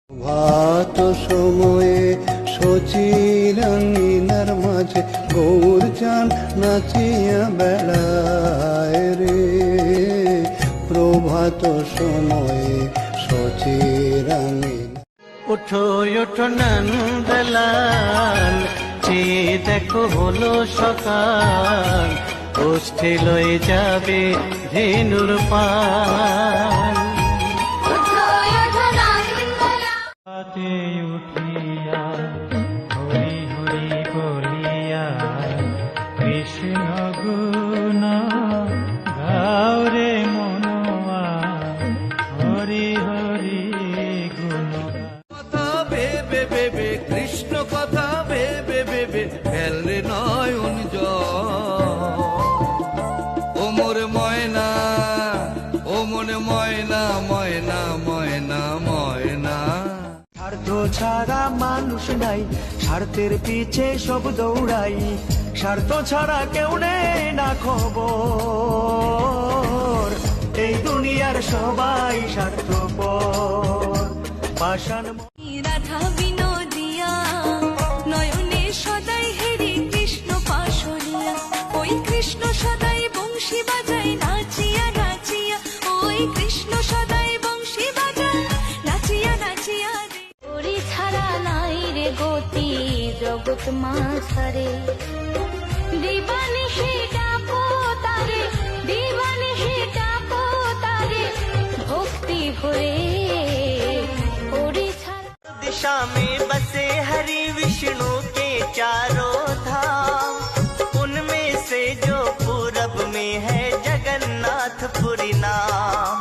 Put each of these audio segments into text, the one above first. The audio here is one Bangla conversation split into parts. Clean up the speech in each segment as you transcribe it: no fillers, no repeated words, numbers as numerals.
ভাত সময়ে শচীরাঙ্গিনার মাঝে গৌর চান নাচিয়া বেড়ায় রে। প্রভাত সময়ে শচীরাঙ্গিনা। ওঠো ওঠো নন্দলাল, চেয়ে দেখো হলো সকাল, ওষ্ঠে লয়ে যাবে ধেনুর পাল। রাতে উঠিয়া হরি হরি বলিয়া কৃষ্ণ গুণ গাও রে মনোয়া, হরি হরি গুণ। কথা ভেবে ভেবে কৃষ্ণ কথা ভেবে ভেবে ফেলরে নয়ন জল। ও মোর ময়না, ও মনে ময়না, ময়না ময়না ময়না। স্বার্থ ছাড়া মানুষ নাই, স্বার্থের পিছে সব দৌড়াই, স্বার্থ ছাড়া কেউ নেই না খবর। এই দুনিয়ার সবাই স্বার্থপর। পাষাণ রাধা বিনোদিয়া নয়নে সদাই হেরি কৃষ্ণ পাশরিয়া, ওই কৃষ্ণ সদাই বংশী বাজায় নাচিয়া নাচিয়া, ওই কৃষ্ণ সদাই বংশী বাজায় নাচিয়া নাচিয়া। ওরে ছাড়া নাই রে গতি জগৎ মাঝারে, দিবানিশি ডাকো তারে, দিবানিশি ডাকো তারে ভক্তি ভরে। दिशा में बसे हरि विष्णु के चारों धाम, उनमें से जो पूरब में है जगन्नाथपुरी नाम।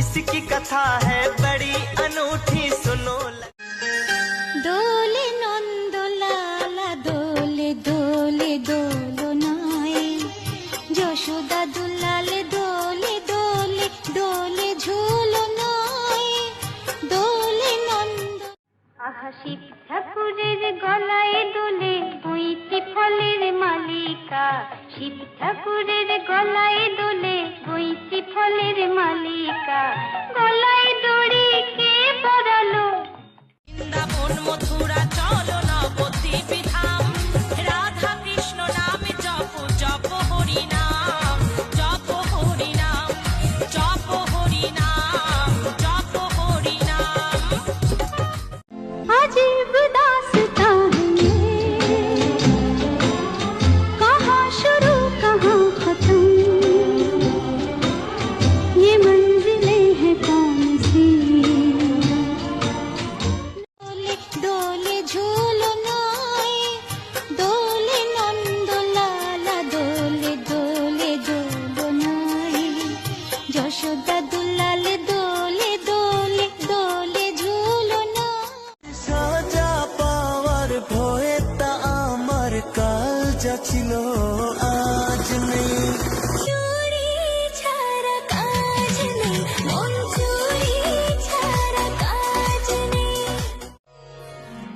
इसकी कथा है बड़ी अनूठी, सुनो। দোলে নন্দলালা দোলে দোলে দোলনায়, যশোদা দুলালে দোলে দোলে দোলে ঝুলনায়, দোলে নন্দ। আহা শিব ঠাকুরের গলায় দোলে বইটি ফলের মালিকা, শিব ঠাকুরের গলায় দোলে বইটি ফলের মালিকা, গলায় দড়ি কে পরালো। বৃন্দাবন মথুরা চলো নবদ্বীপ বিধাম, রাধা কৃষ্ণ নামে জপ জপ হরি নাম, জপ হরি নাম, জপ হরি নাম, জপ হরি নাম। अजीब दास्तां है ये, कहाँ शुरू कहाँ खत्म, ये मंजिलें हैं कौन सी। डोले डोले झूलनाए, डोले नंदलाला दोले दोले झूलनाए, যশোদা দুলালে দোলে দোলে দোলে ঝুলনায়। সাজা পাওয়ার ভয়ে তা আমার কাল যা ছিল আজ নেই। চুরি ছাড়া কাজ নেই, মন চুরি ছাড়া কাজ নেই।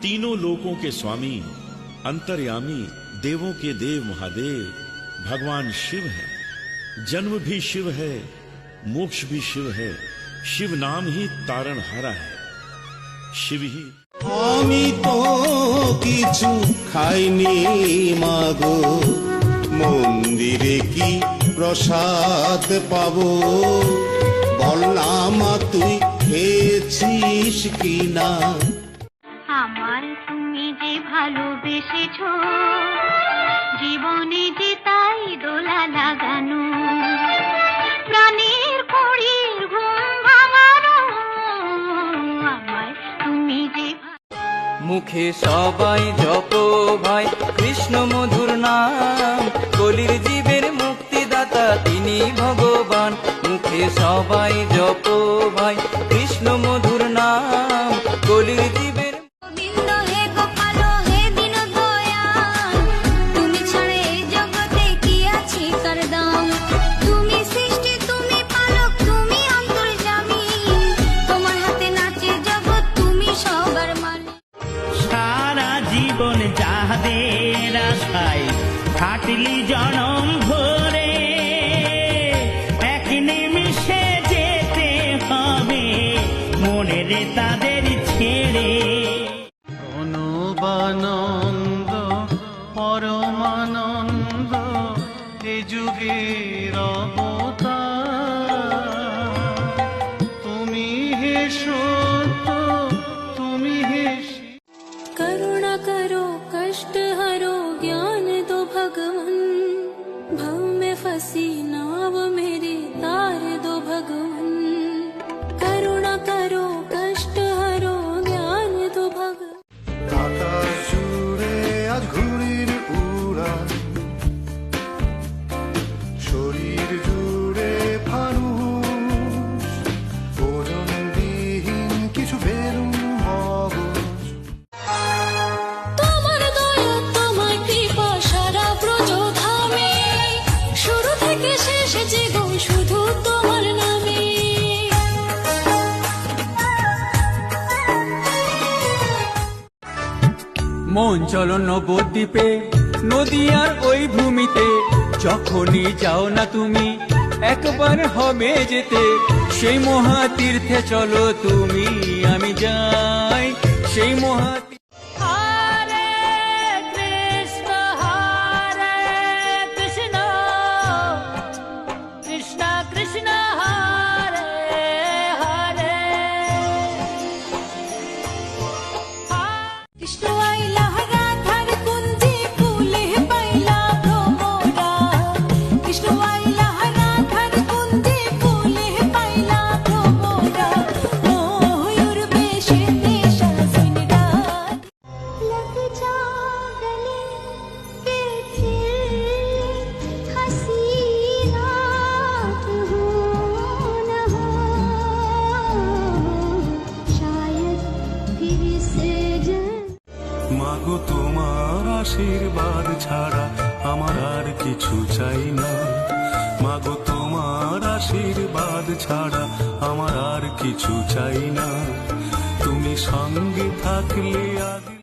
तीनों लोकों के स्वामी, अंतर्यामी, देवों के देव महादेव भगवान शिव है। जन्म भी शिव है, मोक्ष भी शिव है। शिव नाम ही तारणहारा है, शिव ही। আমি তো কিছু খাইনি মাগো, মন্দিরে কি প্রসাদ পাবো? বল না মা তুই খেয়েছিস কিনা? আমার তুমি যে ভালোবেসেছো, জীবনে যে তাই দোলা লাগানো, প্রাণের কড়ির ঘুম ভাঙানো, আমায় তুমি যে। মুখে সবাই জপ ভাই কৃষ্ণ মধুর নাম, কলির জীবের মুক্তিদাতা তিনি ভগবান। মুখে সবাই জপ ভাই কৃষ্ণ মধুর নাম, কলির জীবের। গোবিন্দ হে গোপাল হে দীন দয়াল, তুমি ছাড়া এই জগতে কি আছে কার দাম। তুমি সৃষ্টি তুমি পালক তুমি অন্তর্যামী, তোমার হাতে নাচে জগৎ তুমি সবার মালিক। সারা জীবন যাহাদের আশায় খাটলি জনম ভরে, এক নিমিষে যেতে হবে মনের তাদের ছেড়ে। মন চলো নবদ্বীপে নদিয়ার ওই ভূমিতে, যখনই যাও না তুমি একবার হবে যেতে, সেই মহাতীর্থে চলো তুমি আমি যাই, সেই মহা হরে কৃষ্ণ কৃষ্ণ কৃষ্ণ হরে হরে কৃষ্ণ আইলা রাধার কুঞ্জে ফুলে পাইলা ভ্রমরা, কৃষ্ণ আইলা রাধার কুঞ্জে ফুলে পাইলা ভ্রমরা, ময়ূর বেশে দেশা সিনরা लग जा गले के फिर हसीना हो न हो, शायद फिर से মাগো তোমার আশীর্বাদ ছাড়া আমার আর কিছু চাই না, মাগো তোমার আশীর্বাদ ছাড়া আমার আর কিছু চাই না, তুমি সঙ্গে থাকলে আগে